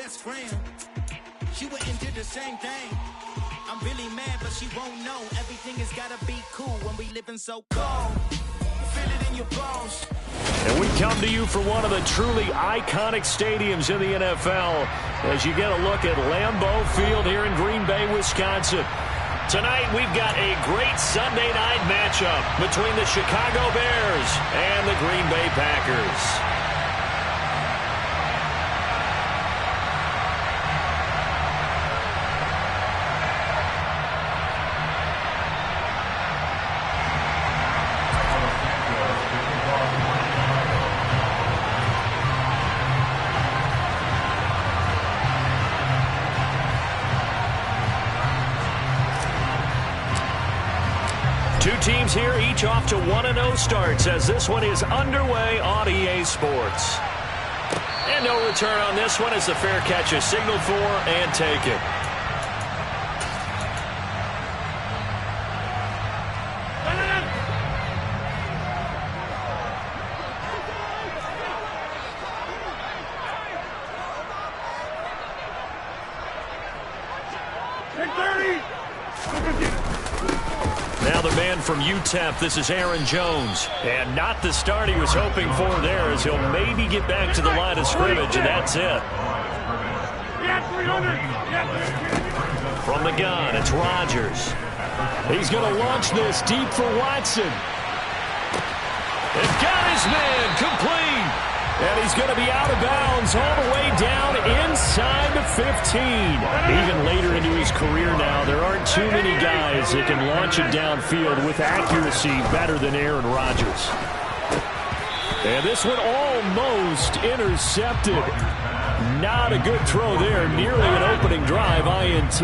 best friend. She went and did the same thing. I'm really mad, but she won't know. Everything has gotta be cool when we living so cold. Feel it in your bones. And we come to you from one of the truly iconic stadiums in the NFL as you get a look at Lambeau Field here in Green Bay, Wisconsin. Tonight we've got a great Sunday night matchup between the Chicago Bears and the Green Bay Packers. Two teams here, each off to 1-0 starts as this one is underway on EA Sports. And no return on this one as the fair catch is signaled for and taken. Now the man from UTEP, this is Aaron Jones. And not the start he was hoping for there as he'll maybe get back to the line of scrimmage, and that's it. From the gun, it's Rodgers. He's going to launch this deep for Watson. And got his man complete. And he's going to be out of bounds all the way down inside the 15. Even later into his career now, there aren't too many guys that can launch it downfield with accuracy better than Aaron Rodgers. And this one almost intercepted. Not a good throw there. Nearly an opening drive, INT.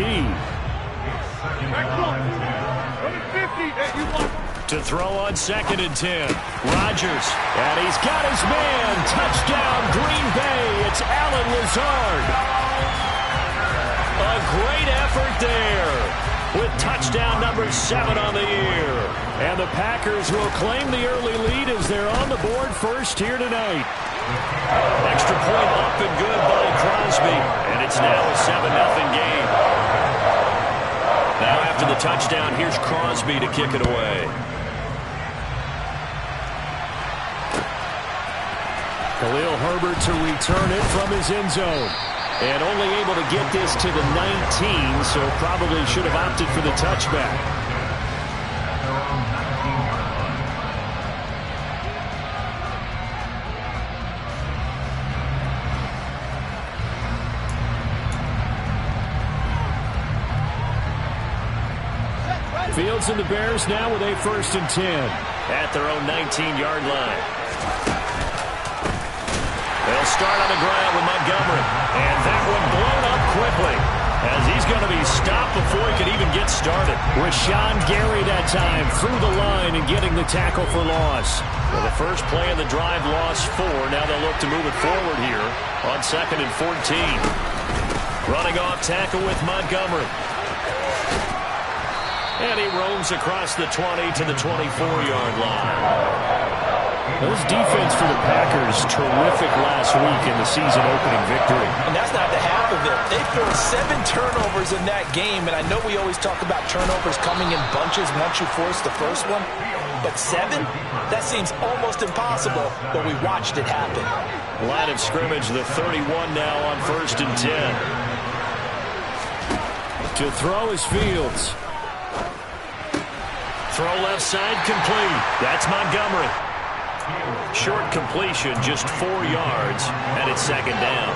To throw on 2nd and 10. Rodgers. And he's got his man. Touchdown, Green Bay. It's Allen Lazard. A great effort there with touchdown number 7 on the year. And the Packers will claim the early lead as they're on the board first here tonight. Extra point up and good by Crosby. And it's now a 7-0 game. Now after the touchdown, here's Crosby to kick it away. Khalil Herbert to return it from his end zone. And only able to get this to the 19, so probably should have opted for the touchback. Fields and the Bears now with a 1st and 10 at their own 19-yard line. They'll start on the ground with Montgomery. And that one blown up quickly as he's going to be stopped before he can even get started. Rashawn Gary that time through the line and getting the tackle for loss. Well, the first play of the drive lost 4. Now they'll look to move it forward here on 2nd and 14. Running off tackle with Montgomery. And he roams across the 20 to the 24-yard line. Those defense for the Packers, terrific last week in the season-opening victory. And that's not the half of it. They forced 7 turnovers in that game, and I know we always talk about turnovers coming in bunches once you force the first one. But 7? That seems almost impossible, but we watched it happen. Line of scrimmage, the 31 now on 1st and 10. To throw is Fields. Throw left side complete. That's Montgomery. Short completion, just 4 yards, and it's 2nd down.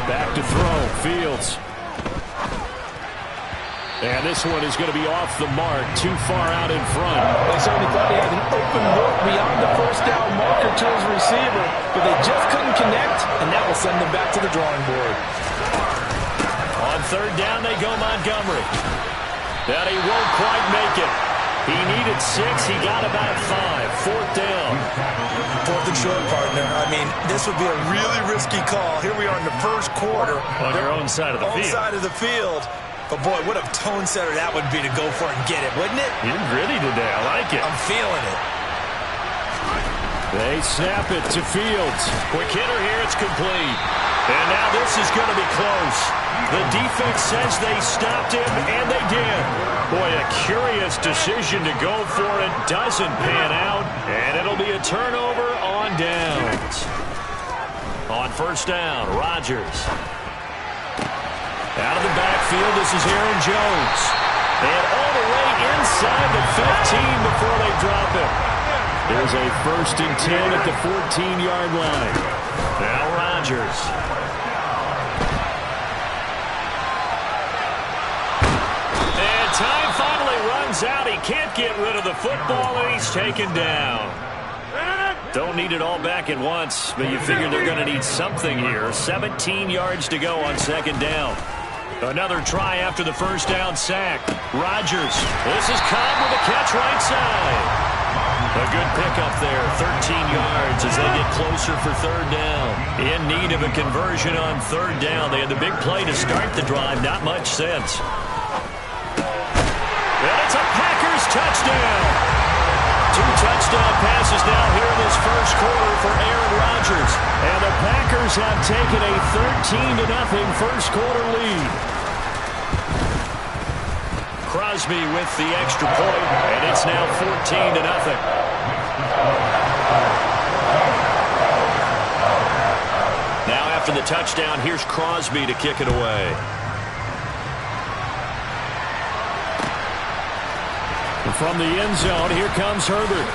Back to throw, Fields. And this one is going to be off the mark, too far out in front. They certainly thought he had an open look beyond the first down marker to his receiver, but they just couldn't connect, and that will send them back to the drawing board. On 3rd down, they go Montgomery. But he won't quite make it. He needed 6. He got about 5. 4th down. 4th and short, partner. I mean, this would be a really risky call. Here we are in the first quarter. On your own side of the field. Own side of the field. But, boy, what a tone setter that would be to go for it and get it, wouldn't it? You're gritty today. I like it. I'm feeling it. They snap it to Fields. Quick hitter here. It's complete. And now this is going to be close. The defense says they stopped him, and they did. Boy, a curious decision to go for it. Doesn't pan out, and it'll be a turnover on downs. On first down, Rodgers. Out of the backfield, this is Aaron Jones. And all the way inside the 15 before they drop him. There's a 1st and 10 at the 14-yard line. Now Rodgers. And time finally runs out. He can't get rid of the football, and he's taken down. Don't need it all back at once, but you figure they're going to need something here. 17 yards to go on 2nd down. Another try after the first down sack. Rodgers. This is Cobb with a catch right side. A good pickup there, 13 yards as they get closer for 3rd down. In need of a conversion on 3rd down. They had the big play to start the drive, not much sense. And it's a Packers touchdown. 2 touchdown passes now here in this first quarter for Aaron Rodgers. And the Packers have taken a 13-0 first quarter lead. Crosby with the extra point, and it's now 14-0. Now after the touchdown, here's Crosby to kick it away. From the end zone, here comes Herbert.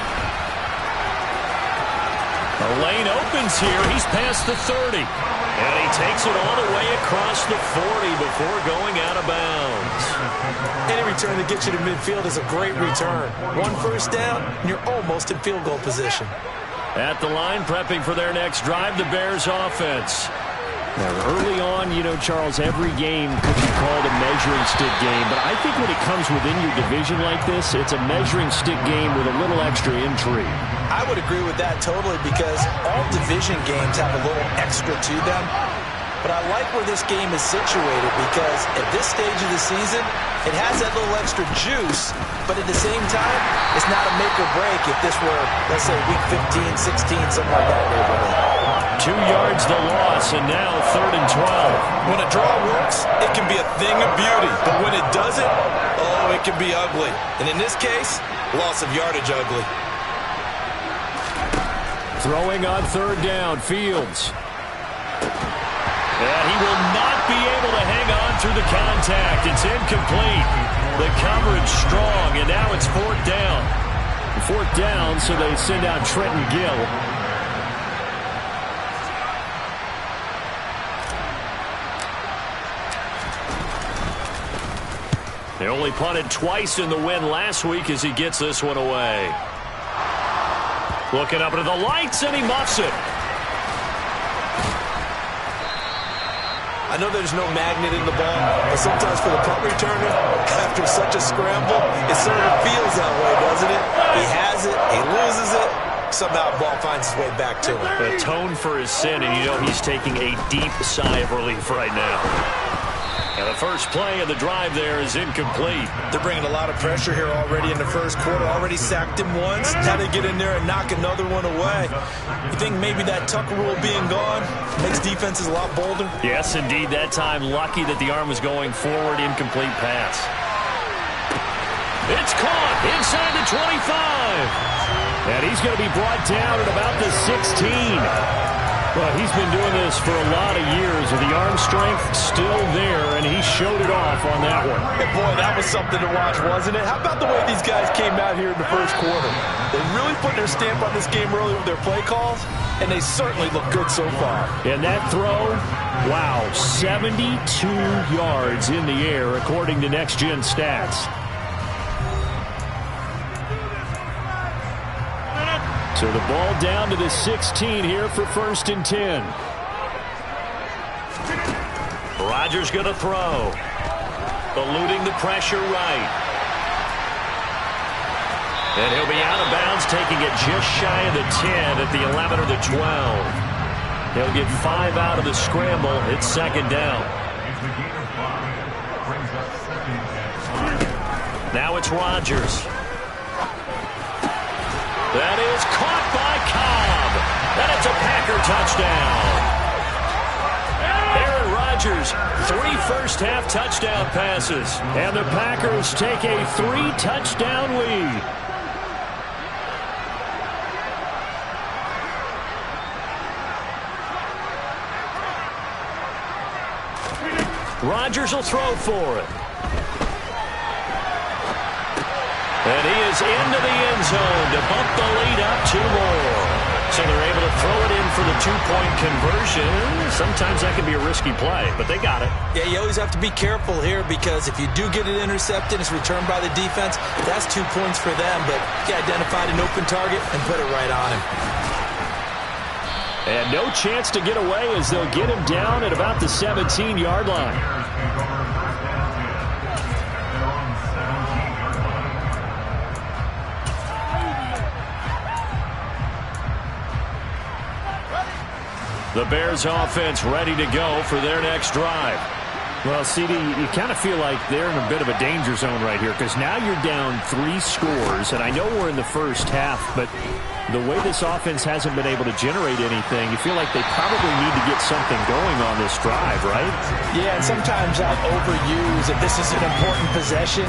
The lane opens here. He's past the 30. And he takes it all the way across the 40 before going out of bounds. Any return that gets you to midfield is a great return. 1 first down, and you're almost in field goal position. At the line, prepping for their next drive, the Bears offense. Now, early on, you know, Charles, every game could be called a measuring stick game. But I think when it comes within your division like this, it's a measuring stick game with a little extra intrigue. I would agree with that totally because all division games have a little extra to them. But I like where this game is situated because at this stage of the season, it has that little extra juice, but at the same time, it's not a make or break if this were, let's say, week 15, 16, something like that neighborhood. 2 yards the loss, and now 3rd and 12. When a draw works, it can be a thing of beauty, but when it doesn't, oh, it can be ugly. And in this case, loss of yardage ugly. Throwing on 3rd down, Fields. And he will not be able to hang on through the contact. It's incomplete. The coverage strong, and now it's 4th down. 4th down, so they send out Trenton Gill. They only punted twice in the win last week as he gets this one away. Looking up into the lights, and he muffs it. I know there's no magnet in the ball, but sometimes for the punt returner, after such a scramble, it sort of feels that way, doesn't it? He has it, he loses it, somehow the ball finds its way back to him. Atone for his sin, and you know he's taking a deep sigh of relief right now. And the first play of the drive there is incomplete. They're bringing a lot of pressure here already in the first quarter. Already sacked him once. Now they get in there and knock another one away. You think maybe that Tucker rule being gone makes defenses a lot bolder? Yes, indeed. That time, lucky that the arm was going forward. Incomplete pass. It's caught inside the 25. And he's going to be brought down at about the 16. Well, he's been doing this for a lot of years, and the arm strength still there, and he showed it off on that one. Hey, boy, that was something to watch, wasn't it? How about the way these guys came out here in the first quarter? They really put their stamp on this game early with their play calls, and they certainly look good so far. And that throw, wow, 72 yards in the air, according to Next Gen Stats. So the ball down to the 16 here for 1st and 10. Rodgers going to throw. Eluding the pressure right. And he'll be out of bounds, taking it just shy of the 10 at the 11 or the 12. He'll get 5 out of the scramble. It's 2nd down. Now it's Rodgers. That is caught by Cobb. touchdown. Aaron Rodgers, 3 first-half touchdown passes. And the Packers take a 3-touchdown lead. Rodgers will throw for it. And he is into the end zone to bump the lead up 2 more. So they're able to throw it in for the 2-point conversion. Sometimes that can be a risky play, but they got it. Yeah, you always have to be careful here because if you do get it intercepted, it's returned by the defense. That's 2 points for them, but he identified an open target and put it right on him. And no chance to get away as they'll get him down at about the 17-yard line. The Bears offense ready to go for their next drive. Well, CD, you kind of feel like they're in a bit of a danger zone right here because now you're down 3 scores, and I know we're in the first half, but the way this offense hasn't been able to generate anything, you feel like they probably need to get something going on this drive, right? Yeah, and sometimes I overuse that this is an important possession.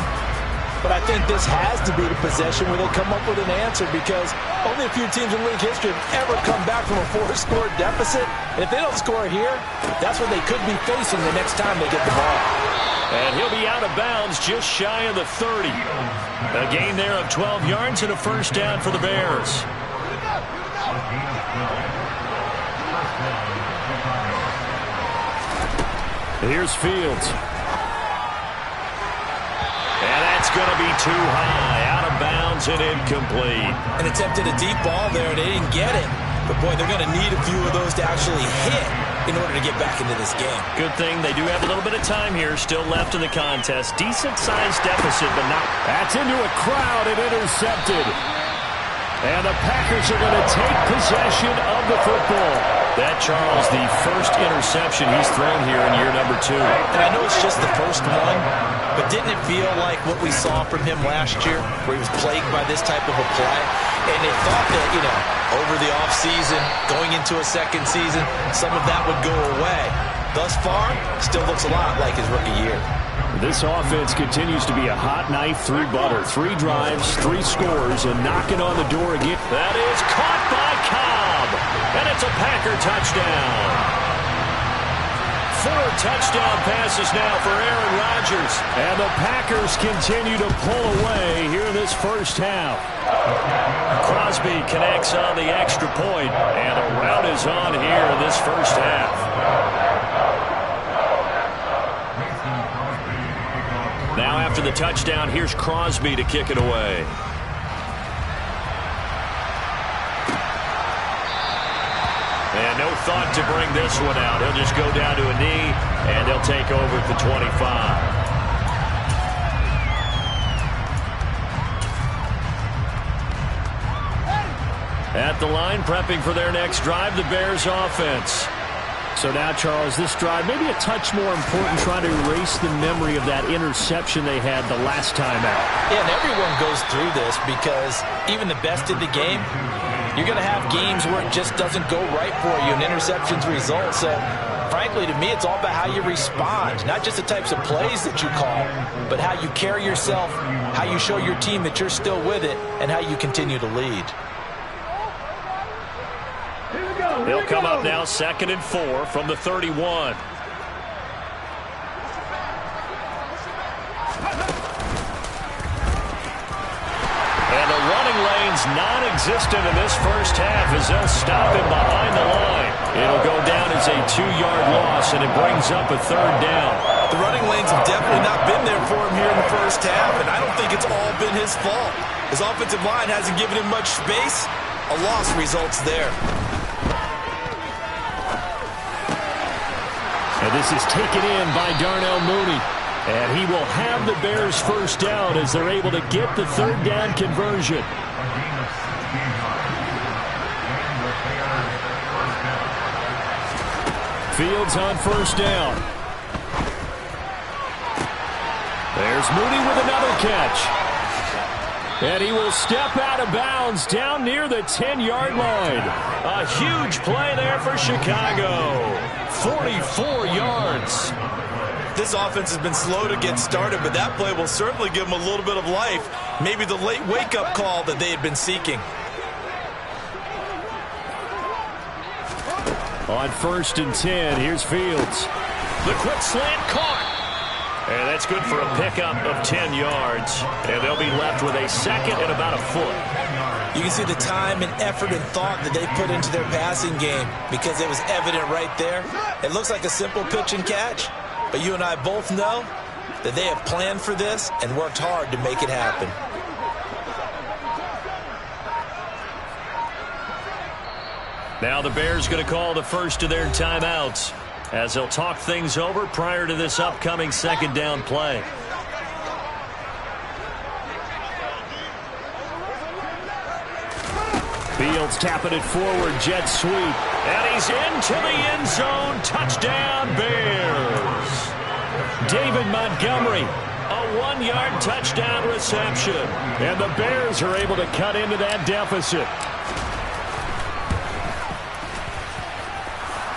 But I think this has to be the possession where they come up with an answer because only a few teams in league history have ever come back from a 4-score deficit. And if they don't score here, that's what they could be facing the next time they get the ball. And he'll be out of bounds just shy of the 30. A gain there of 12 yards and a first down for the Bears. Here's Fields. And that's going to be too high, out of bounds and incomplete. And attempted a deep ball there, and they didn't get it. But, boy, they're going to need a few of those to actually hit in order to get back into this game. Good thing they do have a little bit of time here still left in the contest. Decent-sized deficit, but not. That's into a crowd and intercepted. And the Packers are going to take possession of the football. That, Charles, the first interception he's thrown here in year number 2. And I know it's just the first one, but didn't it feel like what we saw from him last year, where he was plagued by this type of a play? And they thought that, over the offseason, going into a second season, some of that would go away. Thus far, still looks a lot like his rookie year. This offense continues to be a hot knife through butter. 3 drives, 3 scores, and knocking on the door again. That is caught by Cobb, and it's a Packer touchdown. 4 touchdown passes now for Aaron Rodgers. And the Packers continue to pull away here in this first half. Crosby connects on the extra point, and a rout is on here in this first half. Now after the touchdown, here's Crosby to kick it away. And no thought to bring this one out. He'll just go down to a knee, and they'll take over at the 25. At the line, prepping for their next drive, the Bears offense. So now, Charles, this drive maybe a touch more important, trying to erase the memory of that interception they had the last time out. Yeah, and everyone goes through this because even the best in the game, you're going to have games where it just doesn't go right for you and interceptions result. So, frankly, to me, it's all about how you respond, not just the types of plays that you call, but how you carry yourself, how you show your team that you're still with it, and how you continue to lead. They'll come up now 2nd and 4 from the 31. And the running lane's non-existent in this first half as they'll stop him behind the line. It'll go down as a 2-yard loss, and it brings up a 3rd down. The running lanes have definitely not been there for him here in the first half, and I don't think it's all been his fault. His offensive line hasn't given him much space. A loss results there. And this is taken in by Darnell Mooney. And he will have the Bears first down as they're able to get the 3rd down conversion. Fields on first down. There's Mooney with another catch. And he will step out of bounds down near the 10-yard line. A huge play there for Chicago. 44 yards. This offense has been slow to get started, but that play will certainly give them a little bit of life. Maybe the late wake-up call that they had been seeking. On 1st and 10, here's Fields. The quick slant caught. And that's good for a pickup of 10 yards. And they'll be left with a second and about a foot. You can see the time and effort and thought that they put into their passing game because it was evident right there. It looks like a simple pitch and catch, but you and I both know that they have planned for this and worked hard to make it happen. Now the Bears going to call the first of their timeouts as they'll talk things over prior to this upcoming second down play. Fields tapping it forward, jet sweep, and he's into the end zone. Touchdown, Bears. David Montgomery, a 1-yard touchdown reception. And the Bears are able to cut into that deficit.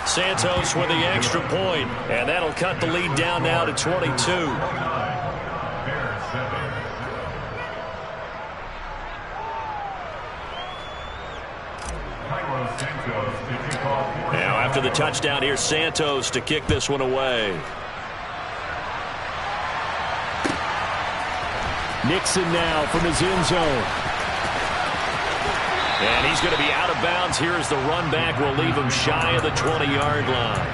Santos with the extra point, and that'll cut the lead down now to 22. Now after the touchdown, here's Santos to kick this one away. Nixon now from his end zone. And he's going to be out of bounds here as the run back will leave him shy of the 20-yard line.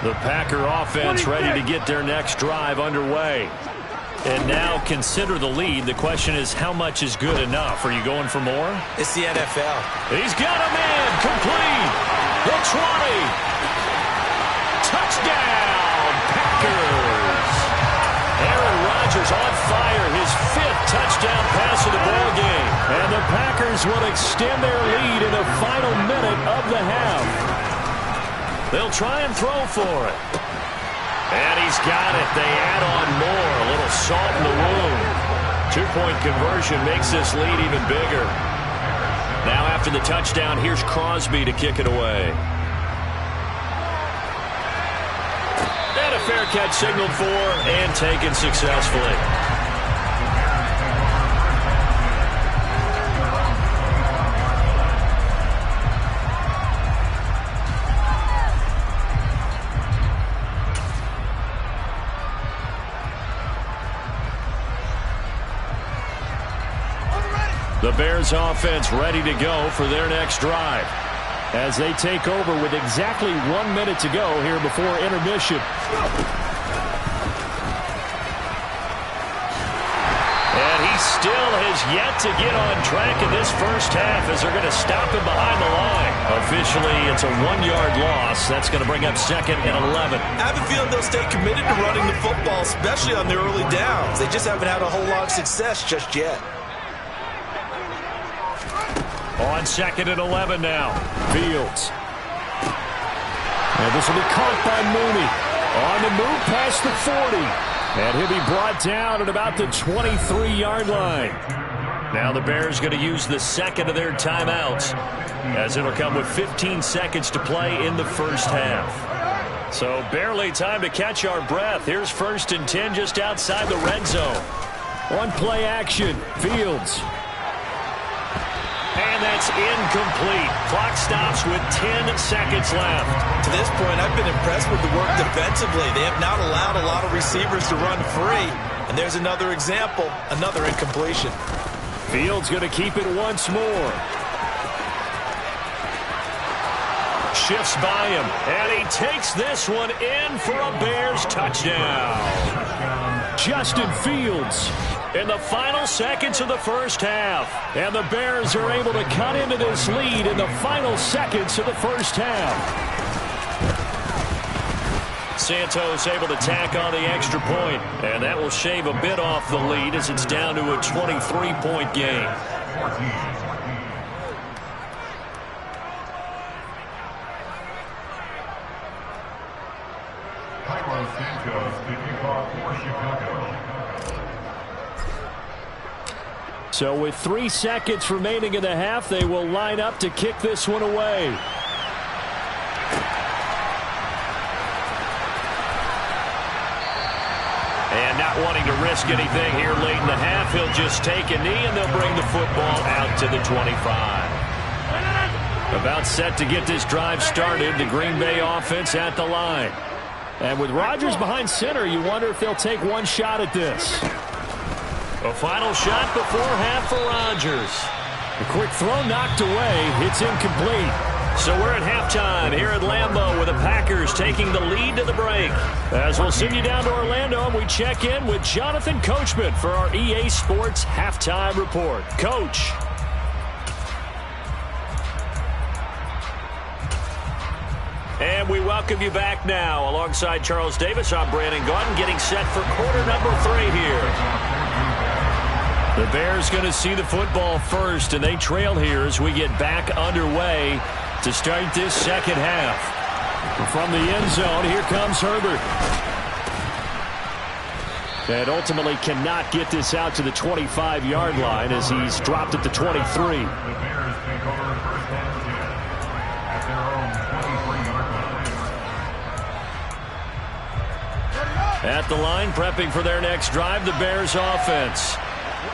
The Packer offense ready to get their next drive underway. And now consider the lead. The question is, how much is good enough? Are you going for more? It's the NFL. He's got a man complete. The 20. Touchdown, Packers. Aaron Rodgers on fire, his 5th touchdown pass of the ball game. And the Packers will extend their lead in the final minute of the half. They'll try and throw for it. And he's got it. They add on more. A little salt in the wound. 2-point conversion makes this lead even bigger. Now after the touchdown, here's Crosby to kick it away. And a fair catch signaled for and taken successfully. The Bears offense ready to go for their next drive as they take over with exactly 1 minute to go here before intermission. And he still has yet to get on track in this first half as they're going to stop him behind the line. Officially, it's a 1-yard loss. That's going to bring up 2nd and 11. I have a feeling they'll stay committed to running the football, especially on their early downs. They just haven't had a whole lot of success just yet. On 2nd and 11 now. Fields. And this will be caught by Mooney. On the move past the 40. And he'll be brought down at about the 23-yard line. Now the Bears going to use the second of their timeouts as it'll come with 15 seconds to play in the first half. So barely time to catch our breath. Here's 1st and 10 just outside the red zone. On play action, Fields. And that's incomplete. Clock stops with 10 seconds left. To this point, I've been impressed with the work defensively. They have not allowed a lot of receivers to run free. And there's another example, another incompletion. Fields going to keep it once more. Shifts by him, and he takes this one in for a Bears touchdown. Justin Fields in the final seconds of the first half. And the Bears are able to cut into this lead in the final seconds of the first half. Santos able to tack on the extra point, and that will shave a bit off the lead as it's down to a 23-point game. Santos, the kickoff for Chicago. So with 3 seconds remaining in the half, they will line up to kick this one away. And not wanting to risk anything here late in the half, he'll just take a knee and they'll bring the football out to the 25. About set to get this drive started, the Green Bay offense at the line. And with Rodgers behind center, you wonder if they'll take one shot at this. A final shot before half for Rodgers. A quick throw knocked away. It's incomplete. So we're at halftime here at Lambeau with the Packers taking the lead to the break. As we'll send you down to Orlando and we check in with Jonathan Coachman for our EA Sports Halftime Report. Coach. And we welcome you back now. Alongside Charles Davis, I'm Brandon Gaudin getting set for quarter number 3 here. The Bears going to see the football first, and they trail here as we get back underway to start this second half. From the end zone, here comes Herbert. And ultimately cannot get this out to the 25-yard line as he's dropped at the 23. At the line, prepping for their next drive, the Bears offense.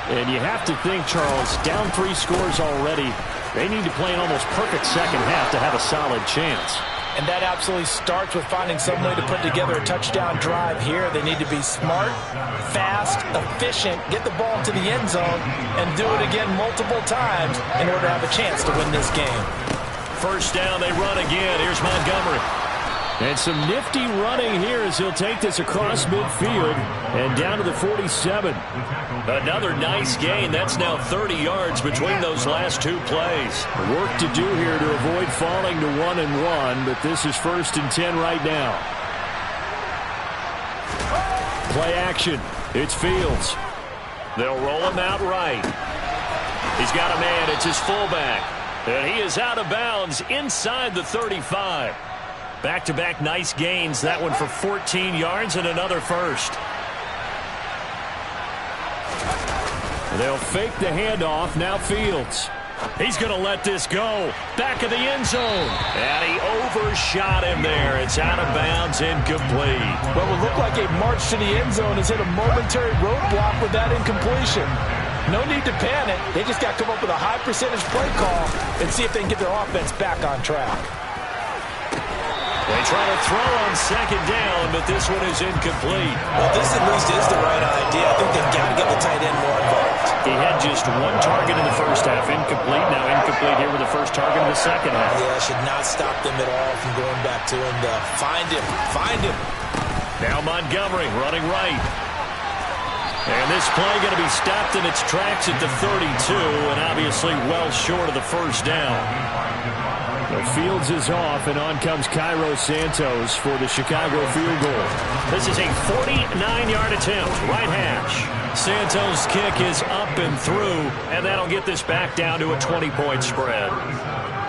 And you have to think, Charles, down 3 scores already. They need to play an almost perfect second half to have a solid chance. And that absolutely starts with finding some way to put together a touchdown drive here. They need to be smart, fast, efficient, get the ball to the end zone, and do it again multiple times in order to have a chance to win this game. First down, they run again. Here's Montgomery. And some nifty running here as he'll take this across midfield and down to the 47. Another nice gain. That's now 30 yards between those last 2 plays. Work to do here to avoid falling to 1-1, but this is 1st and 10 right now. Play action. It's Fields. They'll roll him out right. He's got a man. It's his fullback. And he is out of bounds inside the 35. Back-to-back nice gains. That one for 14 yards and another first. They'll fake the handoff. Now Fields. He's going to let this go. Back of the end zone. And he overshot him there. It's out of bounds, incomplete. What would look like a march to the end zone has hit a momentary roadblock with that incompletion. No need to panic. They just got to come up with a high percentage play call and see if they can get their offense back on track. They try to throw on second down, but this one is incomplete. Well, this at least is the right idea. I think they've got to get the tight end more involved. He had just 1 target in the first half. Incomplete. Now incomplete here with the first target in the second half. Yeah, should not stop them at all from going back to him. Find him. Find him. Now Montgomery running right. And this play going to be stopped in its tracks at the 32, and obviously well short of the first down. The Fields is off, and on comes Cairo Santos for the Chicago field goal. This is a 49-yard attempt, right hash. Santos' kick is up and through, and that'll get this back down to a 20-point spread.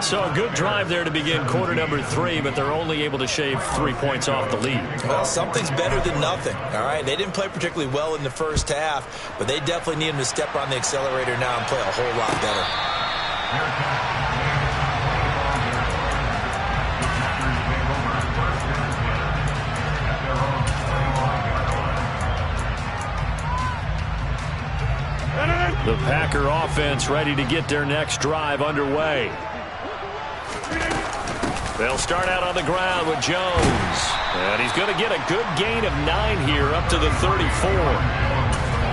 So a good drive there to begin quarter number 3, but they're only able to shave 3 points off the lead. Well, something's better than nothing, all right? They didn't play particularly well in the first half, but they definitely need him to step on the accelerator now and play a whole lot better. The Packer offense ready to get their next drive underway. They'll start out on the ground with Jones. And he's going to get a good gain of 9 here up to the 34.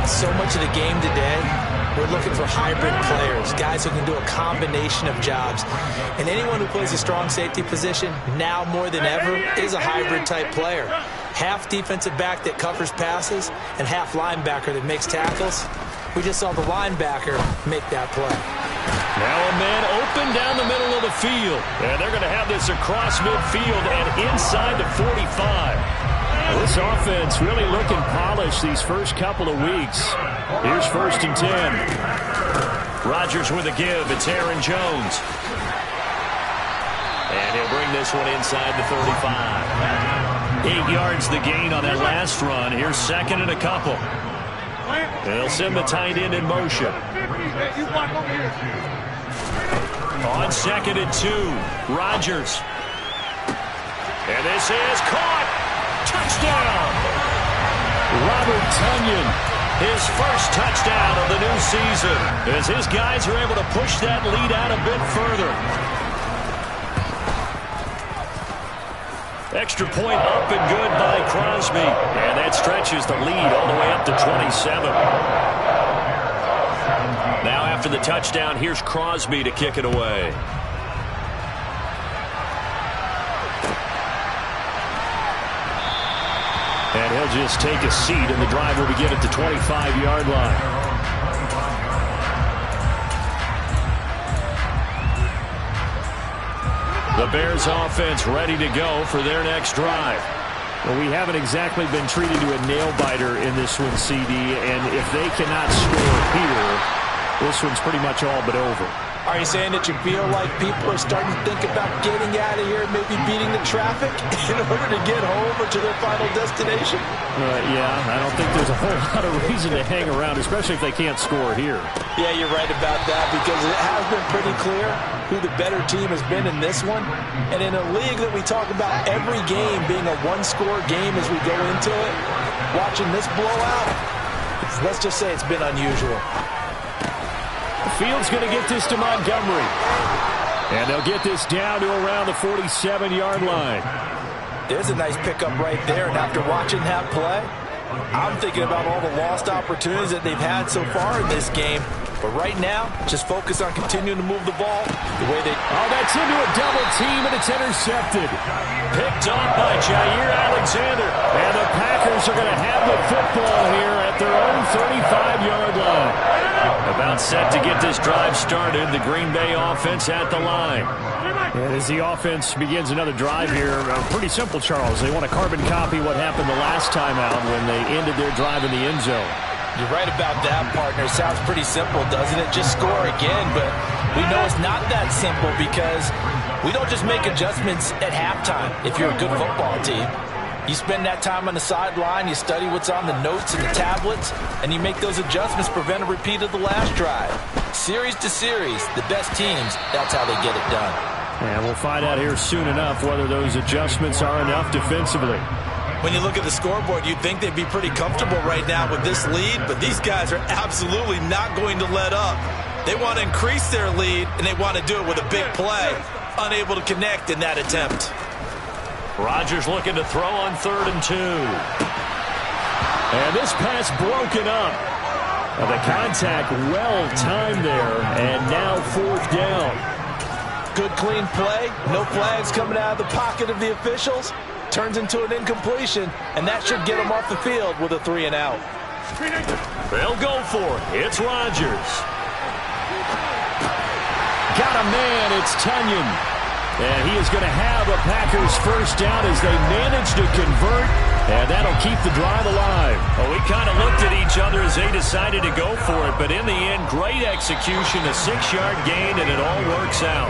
So much of the game today, we're looking for hybrid players, guys who can do a combination of jobs. And anyone who plays a strong safety position, now more than ever, is a hybrid-type player. Half defensive back that covers passes and half linebacker that makes tackles. We just saw the linebacker make that play. Now a man open down the middle of the field. And they're going to have this across midfield and inside the 45. This offense really looking polished these first couple of weeks. Here's 1st and 10. Rodgers with a give. It's Aaron Jones. And he'll bring this one inside the 35. 8 yards the gain on that last run. Here's 2nd and a couple. They'll send the tight end in motion. On 2nd and 2, Rodgers. And this is caught. Touchdown. Robert Tonyan, his first touchdown of the new season, as his guys are able to push that lead out a bit further. Extra point up and good by Crosby. And that stretches the lead all the way up to 27. Now after the touchdown, here's Crosby to kick it away. And he'll just take a seat, and the drive will begin at the 25-yard line. The Bears offense ready to go for their next drive. Well, we haven't exactly been treated to a nail-biter in this one, CD, and if they cannot score here, this one's pretty much all but over. Are you saying that you feel like people are starting to think about getting out of here, maybe beating the traffic in order to get home or to their final destination? Yeah, I don't think there's a whole lot of reason to hang around, especially if they can't score here. Yeah, you're right about that, because it has been pretty clear who the better team has been in this one. And in a league that we talk about every game being a one-score game as we go into it, watching this blowout, let's just say it's been unusual. Field's going to get this to Montgomery. And they'll get this down to around the 47-yard line. There's a nice pickup right there, and after watching that play, I'm thinking about all the lost opportunities that they've had so far in this game. But right now, just focus on continuing to move the ball the way they... Oh, that's into a double team, and it's intercepted. Picked off by Jair Alexander. And the Packers are going to have the football here at their own 35-yard line. About set to get this drive started, the Green Bay offense at the line. And as the offense begins another drive here, pretty simple, Charles. They want to carbon copy what happened the last time out when they ended their drive in the end zone. You're right about that, partner. Sounds pretty simple, doesn't it? Just score again, but we know it's not that simple because we don't just make adjustments at halftime if you're a good football team. You spend that time on the sideline, you study what's on the notes and the tablets, and you make those adjustments, prevent a repeat of the last drive. Series to series, the best teams, that's how they get it done. And we'll find out here soon enough whether those adjustments are enough defensively. When you look at the scoreboard, you'd think they'd be pretty comfortable right now with this lead, but these guys are absolutely not going to let up. They want to increase their lead, and they want to do it with a big play. Unable to connect in that attempt. Rodgers looking to throw on 3rd and 2. And this pass broken up. The contact well timed there, and now 4th down. Good clean play. No flags coming out of the pocket of the officials. Turns into an incompletion, and that should get them off the field with a 3 and out. They'll go for it. It's Rodgers. Got a man. It's Tonyan. And he is going to have a Packers first down as they manage to convert, and that'll keep the drive alive. Well, we kind of looked at each other as they decided to go for it, but in the end, great execution, a 6-yard gain, and it all works out.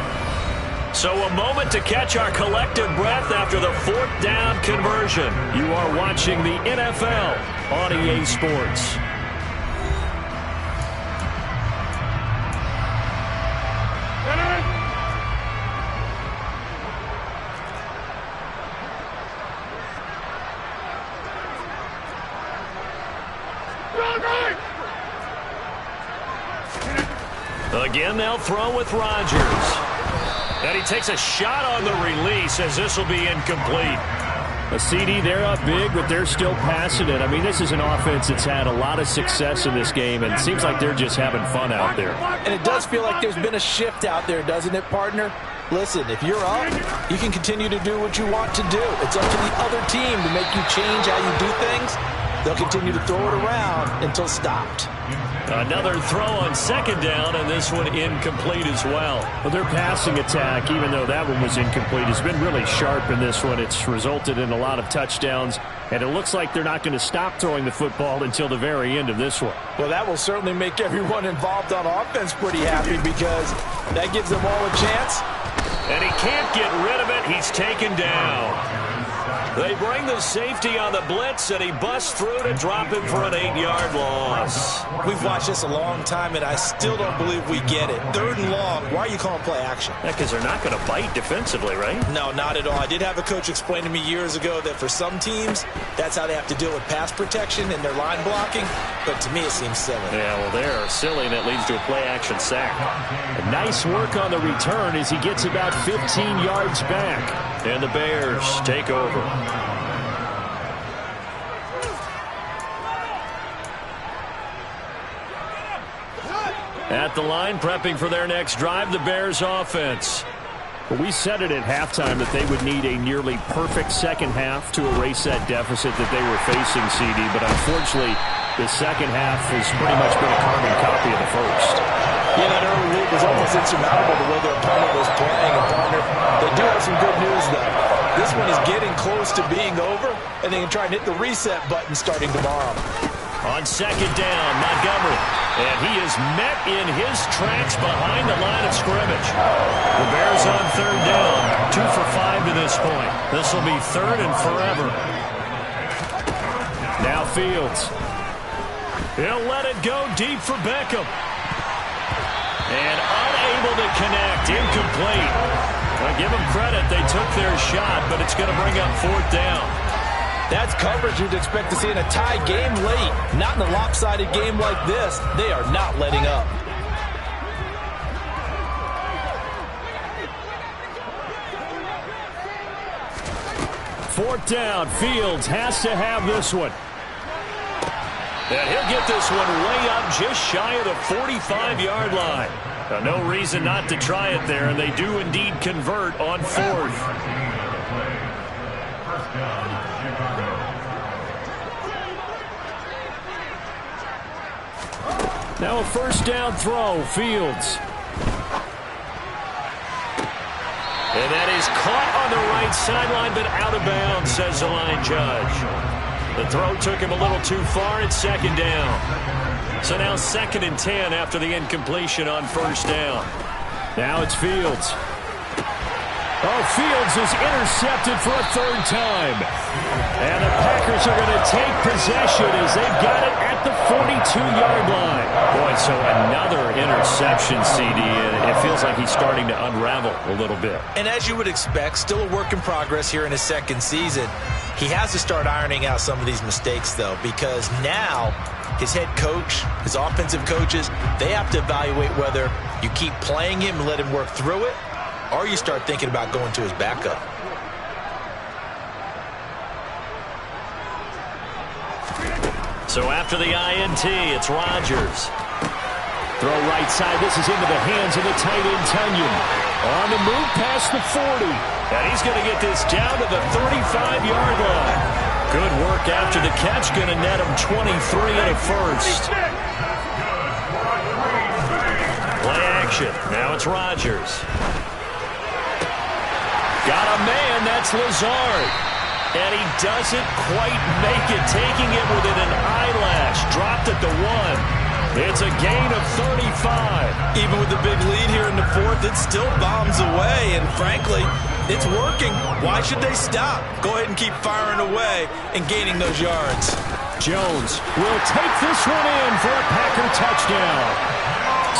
So a moment to catch our collective breath after the 4th down conversion. You are watching the NFL on EA Sports. Again, they'll throw with Rodgers. And he takes a shot on the release as this will be incomplete. A CD, they're up big, but they're still passing it. I mean, this is an offense that's had a lot of success in this game, and it seems like they're just having fun out there. And it does feel like there's been a shift out there, doesn't it, partner? Listen, if you're up, you can continue to do what you want to do. It's up to the other team to make you change how you do things. They'll continue to throw it around until stopped. Another throw on 2nd down, and this one incomplete as well. Well, their passing attack, even though that one was incomplete, has been really sharp in this one. It's resulted in a lot of touchdowns, and it looks like they're not going to stop throwing the football until the very end of this one. Well, that will certainly make everyone involved on offense pretty happy because that gives them all a chance. And he can't get rid of it. He's taken down. They bring the safety on the blitz, and he busts through to drop him for an 8-yard loss. We've watched this a long time, and I still don't believe we get it. 3rd and long. Why are you calling play action? Yeah, because they're not going to bite defensively, right? No, not at all. I did have a coach explain to me years ago that for some teams, that's how they have to deal with pass protection and their line blocking. But to me, it seems silly. Yeah, well, they're silly, and it leads to a play-action sack. A nice work on the return as he gets about 15 yards back. And the Bears take over. At the line, prepping for their next drive, the Bears offense. Well, we said it at halftime that they would need a nearly perfect second half to erase that deficit that they were facing, CD. But unfortunately, the second half has pretty much been a carbon copy of the first. Yeah, that early lead was almost insurmountable the way their opponent was playing. And, partner, they do have some good news, though. This one is getting close to being over, and they can try and hit the reset button starting tomorrow. On second down, Montgomery. And he is met in his tracks behind the line of scrimmage. The Bears on 3rd down. 2 for 5 to this point. This will be 3rd and forever. Now Fields. He'll let it go deep for Beckham. And unable to connect. Incomplete. Well, give them credit. They took their shot, but it's going to bring up 4th down. That's coverage you'd expect to see in a tie game late. Not in a lopsided game like this. They are not letting up. Fourth down. Fields has to have this one. And he'll get this one way up just shy of the 45-yard line. Now, no reason not to try it there, and they do indeed convert on 4th. Now a first down throw, Fields. And that is caught on the right sideline, but out of bounds, says the line judge. The throw took him a little too far at 2nd down. So now 2nd and 10 after the incompletion on 1st down. Now it's Fields. Oh, Fields is intercepted for a 3rd time. And the Packers are going to take possession as they've got it at the 42-yard line. Boy, so another interception, CD. It feels like he's starting to unravel a little bit. And as you would expect, still a work in progress here in his 2nd season. He has to start ironing out some of these mistakes, though, because now his head coach, his offensive coaches, they have to evaluate whether you keep playing him and let him work through it, or you start thinking about going to his backup. So after the INT, it's Rodgers. Throw right side. This is into the hands of the tight end, Tunyon. On the move past the 40. And he's going to get this down to the 35-yard line. Good work after the catch. Going to net him 23 and a first. Play action. Now it's Rodgers. Got a man. That's Lazard. And he doesn't quite make it, taking it within an eyelash. Dropped at the 1. It's a gain of 35. Even with the big lead here in the 4th, it still bombs away. And frankly, it's working. Why should they stop? Go ahead and keep firing away and gaining those yards. Jones will take this one in for a Packer touchdown.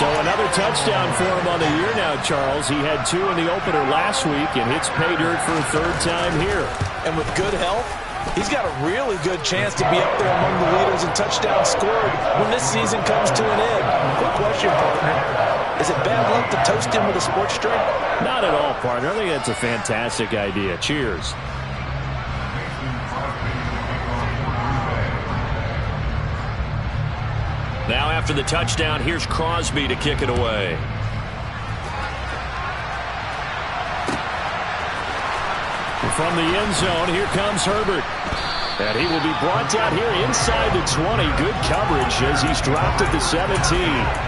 So another touchdown for him on the year now, Charles. He had 2 in the opener last week and hits pay dirt for a 3rd time here. And with good health, he's got a really good chance to be up there among the leaders in touchdowns scored when this season comes to an end. Quick question, partner. Is it bad luck to toast him with a sports drink? Not at all, partner. I think that's a fantastic idea. Cheers. Now after the touchdown, here's Crosby to kick it away. From the end zone, here comes Herbert. And he will be brought down here inside the 20. Good coverage as he's dropped at the 17.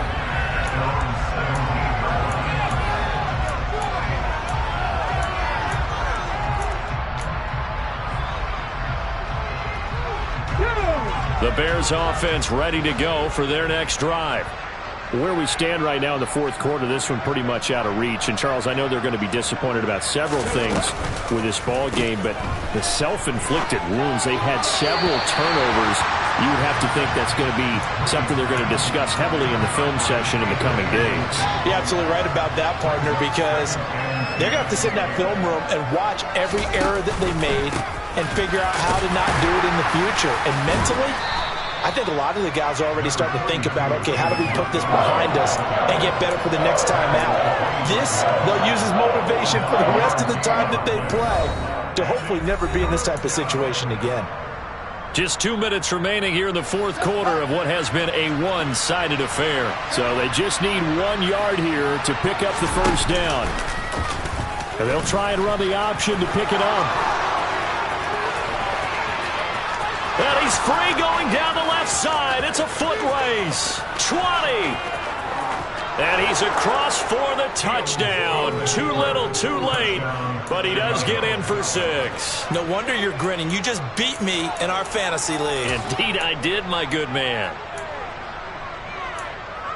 The Bears offense ready to go for their next drive. Where we stand right now in the fourth quarter, this one pretty much out of reach. And, Charles, I know they're going to be disappointed about several things with this ball game, but the self-inflicted wounds, they've had several turnovers. You would have to think that's going to be something they're going to discuss heavily in the film session in the coming days. You're absolutely right about that, partner, because they're going to have to sit in that film room and watch every error that they made and figure out how to not do it in the future. And mentally, I think a lot of the guys are already starting to think about, okay, how do we put this behind us and get better for the next time out? This, they'll use as motivation for the rest of the time that they play to hopefully never be in this type of situation again. Just 2 minutes remaining here in the fourth quarter of what has been a one-sided affair. So they just need 1 yard here to pick up the first down. And they'll try and run the option to pick it up. And he's free going down the left side. It's a foot race. 20. And he's across for the touchdown. Too little, too late. But he does get in for 6. No wonder you're grinning. You just beat me in our fantasy league. Indeed I did, my good man.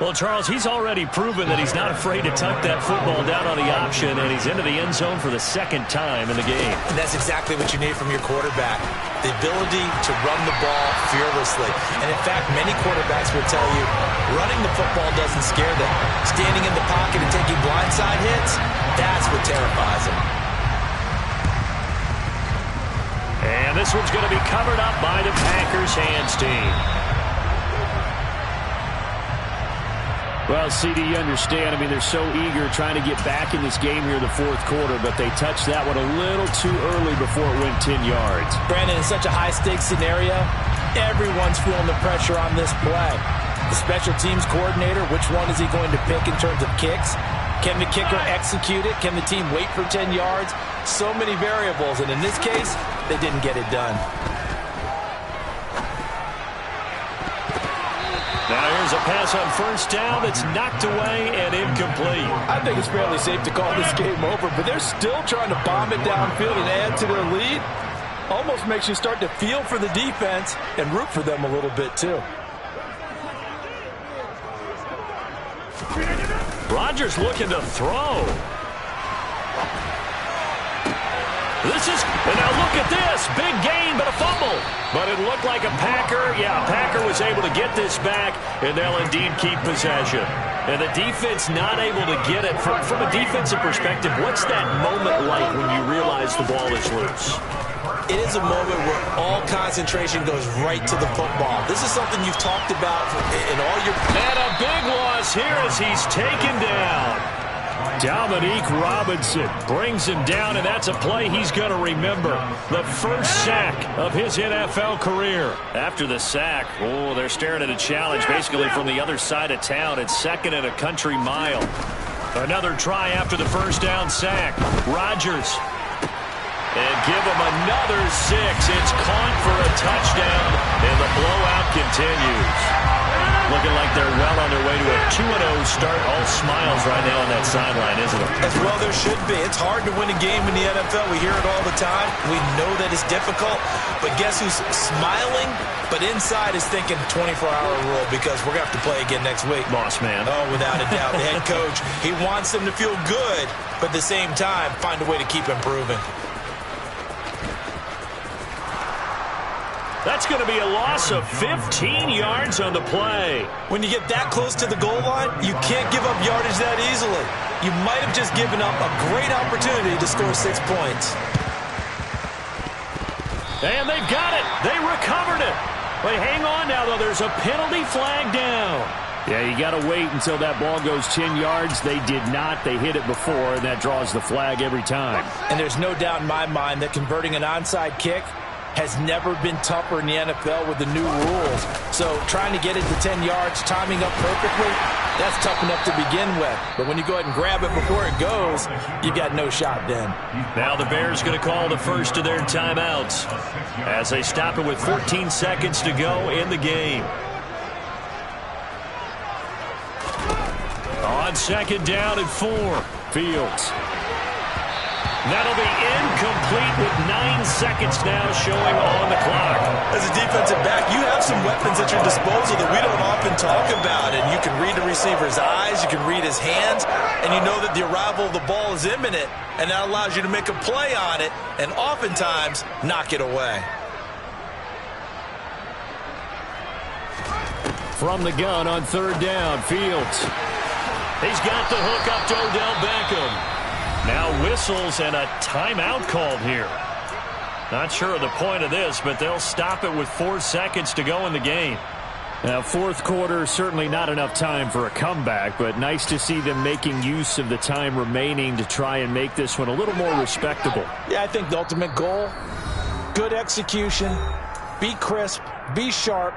Well, Charles, he's already proven that he's not afraid to tuck that football down on the option, and he's into the end zone for the second time in the game. And that's exactly what you need from your quarterback, the ability to run the ball fearlessly. And, in fact, many quarterbacks will tell you running the football doesn't scare them. Standing in the pocket and taking blindside hits, that's what terrifies them. And this one's going to be covered up by the Packers hands team. Well, CD, you understand. I mean, they're so eager trying to get back in this game here in the fourth quarter, but they touched that one a little too early before it went 10 yards. Brandon, in such a high-stakes scenario, everyone's feeling the pressure on this play. The special teams coordinator, which one is he going to pick in terms of kicks? Can the kicker execute it? Can the team wait for 10 yards? So many variables, and in this case, they didn't get it done. Now here's a pass on first down that's knocked away and incomplete. I think it's fairly safe to call this game over, but they're still trying to bomb it downfield and add to their lead. Almost makes you start to feel for the defense and root for them a little bit too. Rodgers looking to throw. And now look at this. Big gain, but a fumble. But it looked like a Packer. Yeah, a Packer was able to get this back, and they'll indeed keep possession. And the defense not able to get it. From a defensive perspective, what's that moment like when you realize the ball is loose? It is a moment where all concentration goes right to the football. This is something you've talked about in all your... And a big loss here as he's taken down. Dominique Robinson brings him down, and that's a play he's going to remember. The first sack of his NFL career. After the sack, they're staring at a challenge basically from the other side of town. It's second and a country mile. Another try after the first down sack. Rodgers. And give him another 6. It's caught for a touchdown, and the blowout continues. Looking like they're well on their way to a 2-0 start. All smiles right now on that sideline, isn't it? As well there should be. It's hard to win a game in the NFL. We hear it all the time. We know that it's difficult. But guess who's smiling? But inside is thinking 24-hour rule because we're going to have to play again next week. Boss man. Oh, without a doubt. The head coach, he wants them to feel good, but at the same time, find a way to keep improving. That's going to be a loss of 15 yards on the play. When you get that close to the goal line, you can't give up yardage that easily. You might have just given up a great opportunity to score 6 points. And they've got it. They recovered it. Wait, hang on now, though. There's a penalty flag down. Yeah, you got to wait until that ball goes 10 yards. They did not. They hit it before, and that draws the flag every time. And there's no doubt in my mind that converting an onside kick has never been tougher in the NFL with the new rules. So trying to get it to 10 yards, timing up perfectly, that's tough enough to begin with. But when you go ahead and grab it before it goes, you got no shot then. Now the Bears going to call the first of their timeouts as they stop it with 14 seconds to go in the game. On second down and 4, Fields. That'll be incomplete with 9 seconds now showing on the clock. As a defensive back, you have some weapons at your disposal that we don't often talk about. And you can read the receiver's eyes, you can read his hands, and you know that the arrival of the ball is imminent, and that allows you to make a play on it and oftentimes knock it away. From the gun on 3rd down, Fields. He's got the hook up to Odell Beckham. Now whistles and a timeout called here. Not sure of the point of this, but they'll stop it with 4 seconds to go in the game. Now, 4th quarter, certainly not enough time for a comeback, but nice to see them making use of the time remaining to try and make this one a little more respectable. Yeah, I think the ultimate goal, good execution, be crisp, be sharp,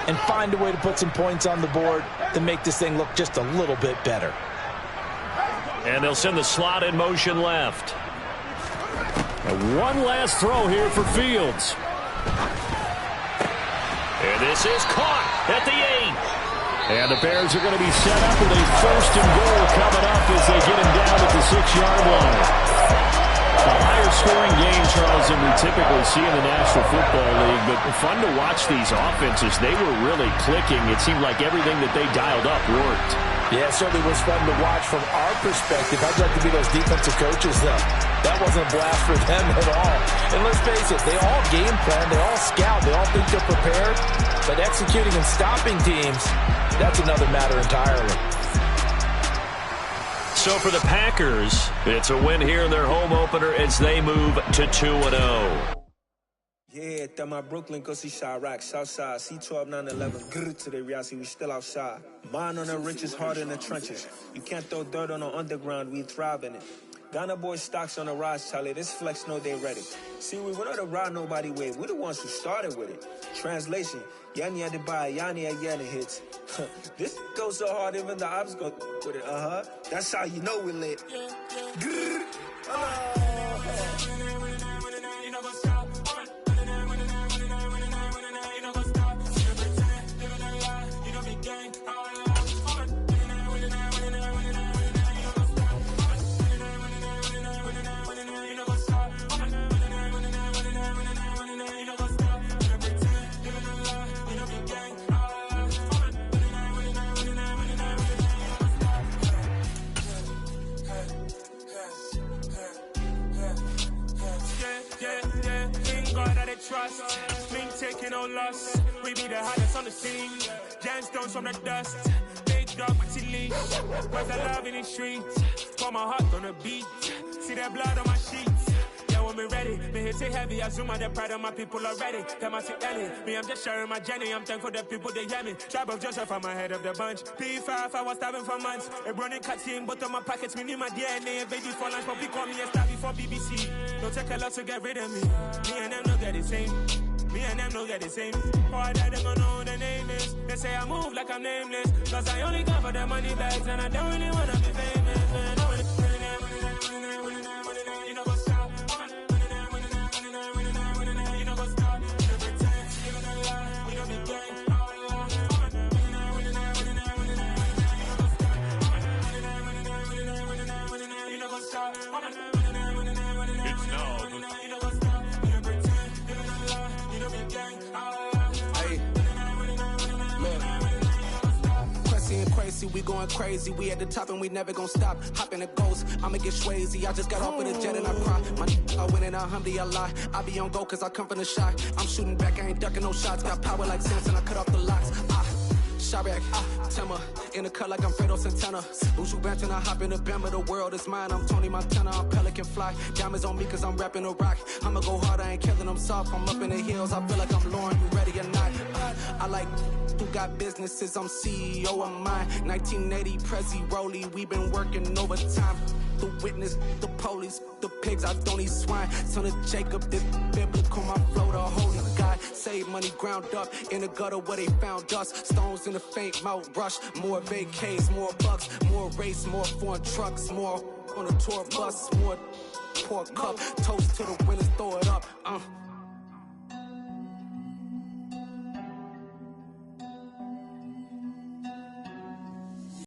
and find a way to put some points on the board to make this thing look just a little bit better. And they'll send the slot in motion left. One last throw here for Fields. And this is caught at the 8. And the Bears are going to be set up with a 1st and goal coming up as they get him down at the 6-yard line. A higher scoring game, Charles, than we typically see in the National Football League, but fun to watch these offenses. They were really clicking. It seemed like everything that they dialed up worked. Yeah, it certainly was fun to watch from our perspective. I'd like to be those defensive coaches, though. That wasn't a blast for them at all. And let's face it, they all game plan, they all scout, they all think they're prepared. But executing and stopping teams, that's another matter entirely. So for the Packers, it's a win here in their home opener as they move to 2-0. Yeah, that my Brooklyn go see Chirac, Southside, C12, 911, grrr to the reality, we still outside. Mine on the richest, heart in the trenches. You can't throw dirt on the underground, we thrive in it. Ghana boys stocks on the rise, Charlie, this flex know they ready. See, we went on the ride nobody wave, we the ones who started with it. Translation, Yanni had to buy, Yanni had Yanni hits. This goes so hard, even the ops go with it, That's how you know we lit. Grrr, trust, been taking no loss. We be the hottest on the scene. Gemstones from the dust. Big dog, my leash. Where's the love in the streets? Pour my heart on the beat. See that blood on my sheets. Yeah, when we ready, me hit it heavy. I zoom out the pride of my people already. Them I see Ellie. Me, I'm just sharing my journey. I'm thankful that people they hear me. Tribe of Joseph, I'm ahead of the bunch. P5, I was starving for months. A running cut in, but on my pockets, me need my DNA. Baby for lunch, but call me a star before BBC. Don't take a lot to get rid of me. Me and them don't get the same. Me and them don't get the same. Boy, that they gonna know the name is. They say I move like I'm nameless. Cause I only come for the money bags and I don't really wanna be famous, man. You know what's up? You know what's up? We don't be gang. You know what's up? It's now. Crazy, we going crazy. We at the top and we never gonna stop. Hop in the ghost, I'ma get swayzy. I just got off with a jet and I cry. I win in alhamdulillah. I be on go cause I come from the shot. I'm shooting back, I ain't ducking no shots. Got power like Samson, I cut off the locks. Chirac, Timmer, in the cut like I'm Fredo Santana. Buju Banton, I hop in the Bama, the world is mine. I'm Tony Montana, I'm Pelican Fly. Diamonds on me cause I'm rapping a rock. I'ma go hard, I ain't killing them soft. I'm up in the hills, I feel like I'm Lauren, you ready or not? I like who got businesses, I'm CEO of mine. 1980 Prezi Rolly, we been working overtime. The witness, the police, the pigs, I don't eat swine. Son of Jacob, this biblical, my flow, the holy God. Save money ground up in the gutter where they found us. Stones in the faint mouth rush. More vacays, more bucks, more race, more foreign trucks, more on a tour bus, more pork cup. Toast to the winners, throw it up.